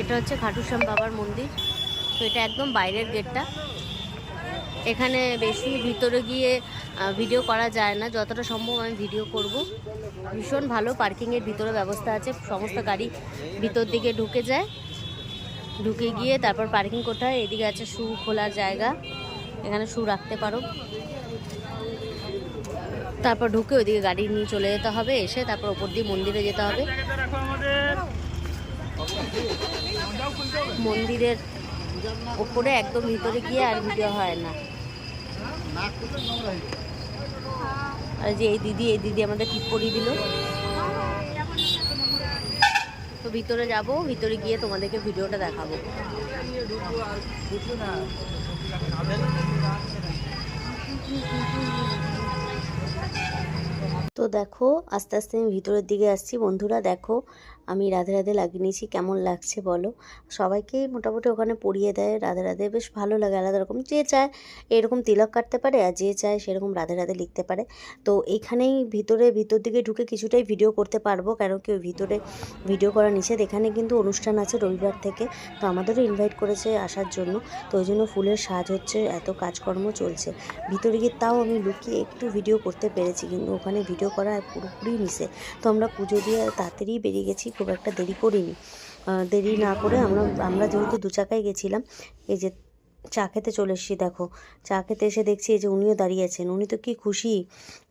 এটা হচ্ছে খাটু শ্যাম বাবার মন্দির। তো এটা একদম বাইরের গেটটা। এখানে বেশি ভিতরে গিয়ে ভিডিও করা যায় না, যতটা সম্ভব আমি ভিডিও করব। ভীষণ ভালো পার্কিংয়ের ভিতরে ব্যবস্থা আছে, সমস্ত গাড়ি ভিতর দিকে ঢুকে যায়, ঢুকে গিয়ে তারপর পার্কিং করতে হয়। এদিকে আছে শু খোলার জায়গা, এখানে শু রাখতে পারো। তারপর ঢুকে ওইদিকে গাড়ি নিয়ে চলে যেতে হবে, এসে তারপর ওপর দিয়ে মন্দিরে যেতে হবে। মন্দিরের ওপরে একদম ভিতরে গিয়ে আর ভিডিও হয় না। আর যে এই দিদি আমাদের টিপ পরিয়ে দিল। তো ভিতরে যাব, ভিতরে গিয়ে তোমাদেরকে ভিডিওটা দেখাবো। তো দেখো আস্তে আস্তে আমি ভিতরের দিকে আসছি। বন্ধুরা দেখো আমি রাধে রাধে লাগিয়ে নিয়েছি, কেমন লাগছে বলো। সবাইকেই মোটামুটি ওখানে পরিয়ে দেয় রাধে রাধে, বেশ ভালো লাগে। আলাদা রকম, যে চায় এরকম তিলক কাটতে পারে, আর যে চায় সেরকম রাধে রাধে লিখতে পারে। তো এইখানেই ভিতর দিকে ঢুকে কিছুটাই ভিডিও করতে পারবো, কারণ কি ওই ভিতরে ভিডিও করা নিষেধ। এখানে কিন্তু অনুষ্ঠান আছে রবিবার থেকে, তো আমাদেরও ইনভাইট করেছে আসার জন্য। তো ওই জন্য ফুলের সাজ হচ্ছে, এত কাজকর্ম চলছে ভিতরে গিয়ে। তাও আমি লুকিয়ে একটু ভিডিও করতে পেরেছি, কিন্তু ওখানে ভিডিও করা পুরোপুরি নিষেধ। তো আমরা পুজো দিয়ে তাড়াতাড়ি বেরিয়ে গেছি, খুব একটা দেরি করিনি। দেরি না করে আমরা যেহেতু 2 চাকায় গেছিলাম, এই যে চা খেতে চলে এসেছি। দেখো চা খেতে এসে দেখছি এই যে উনিও দাঁড়িয়ে আছেন। উনি তো কি খুশি,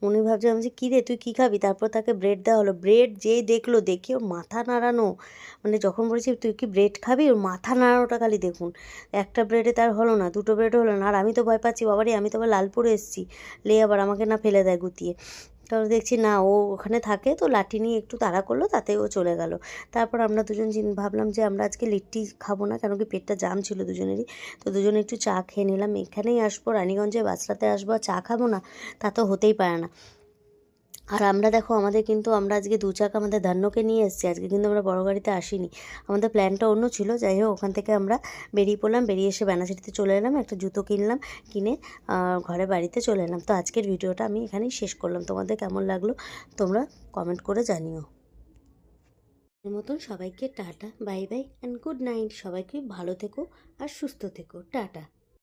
উনি ভাবছিলাম যে কী রে তুই কী খাবি। তারপর তাকে ব্রেড দেওয়া হলো। ব্রেড যেই দেখলো, দেখে ওর মাথা নাড়ানো, মানে যখন বলেছি তুই কি ব্রেড খাবি, ওর মাথা নাড়ানোটা খালি দেখুন। একটা ব্রেডে তার হলো না, 2টো ব্রেড হলো না। আর আমি তো ভয় পাচ্ছি, বাবারে আমি তো আবার লালপুরে এসেছি, লে আবার আমাকে না ফেলে দেয় গুতিয়ে। তারপর দেখছি না, ও ওখানে থাকে, তো লাঠি নিয়ে একটু তাড়া করলো, তাতে ও চলে গেল। তারপর আমরা দুজন ভাবলাম যে আমরা আজকে লিট্টি খাবো না, কেন কি পেটটা জাম ছিল দুজনেরই। তো দুজনে একটু চা খেয়ে নিলাম। এখানেই আসবো রানীগঞ্জে, বাসরাতে আসবো, চা খাবো না তা তো হতেই পারে না। আর আমরা দেখো আমরা আজকে 2 চাকা আমাদের ধান্যকে নিয়ে এসেছি, আজকে কিন্তু আমরা বড় গাড়িতে আসিনি। আমাদের প্ল্যানটা অন্য ছিল। যাই হোক, ওখান থেকে আমরা বেরিয়ে পড়লাম, বেরিয়ে এসে বেনাচিটিতে চলে এলাম, একটা জুতো কিনলাম, কিনে ঘরে বাড়িতে চলে এলাম। তো আজকের ভিডিওটা আমি এখানেই শেষ করলাম। তোমাদের কেমন লাগলো তোমরা কমেন্ট করে জানিও। এর মতন সবাইকে tata, bye bye and good night. সবাইকে ভালো থেকো আর সুস্থ থেকো, টাটা।